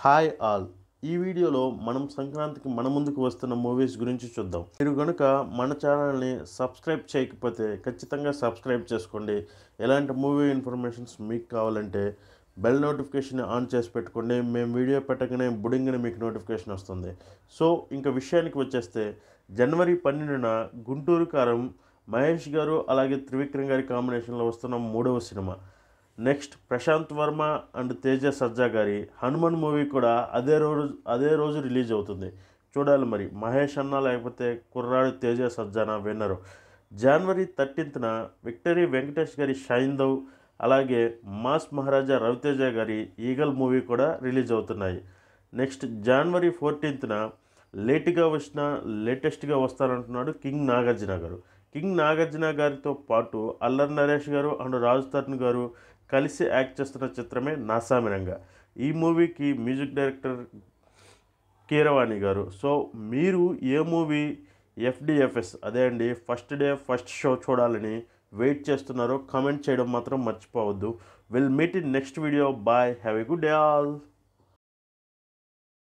Hi all. ఈ వీడియోలో మనం సంక్రాంతికి మన ముందుకు వస్తున్న మూవీస్ గురించి చూద్దాం. మీరు కనుక మన ఛానల్ని సబ్స్క్రైబ్ చేయకపోతే ఖచ్చితంగా సబ్స్క్రైబ్ చేసుకోండి. ఎలాంటి మూవీ ఇన్ఫర్మేషన్స్ మీకు కావాలంటే బెల్ నోటిఫికేషన్ ఆన్ చేసి పెట్టుకోండి. మేము వీడియో పెట్టగానే బుడింగ్ని మీకు నోటిఫికేషన్ వస్తుంది. సో ఇంకా విషయానికి వచ్చేస్తే జనవరి 12న గుంటూరు కారం మహేష్ గారు అలాగే త్రివిక్రమ్ గారి కాంబినేషన్లో వస్తున్న మూడవ సినిమా. నెక్స్ట్ ప్రశాంత్ వర్మ అండ్ తేజ సజ్జా గారి హనుమాన్ మూవీ కూడా అదే రోజు రిలీజ్ అవుతుంది. చూడాలి మరి మహేష్ అన్న లేకపోతే కుర్రాడు తేజ సజ్జానా విన్నరు. జనవరి 13న విక్టరీ వెంకటేష్ గారి షైందవ్ అలాగే మాస్ మహారాజా రవితేజ గారి ఈగల్ మూవీ కూడా రిలీజ్ అవుతున్నాయి. నెక్స్ట్ జనవరి 14న లేటెస్ట్గా వస్తారంటున్నాడు కింగ్ నాగార్జున గారు. కింగ్ నాగార్జున గారితో పాటు అల్లరి నరేష్ గారు అండ్ రాజ్ తరుణ్ గారు కలిసి యాక్ట్ చేస్తున్న చిత్రమే నాసామిరంగా. ఈ మూవీకి మ్యూజిక్ డైరెక్టర్ కీరవాణి గారు. సో మీరు ఏ మూవీ FDFS అదే అండి ఫస్ట్ డే ఫస్ట్ షో చూడాలని వెయిట్ చేస్తున్నారో కామెంట్ చేయడం మాత్రం మర్చిపోవద్దు. Will meet in next video. Bye. Have a good day all.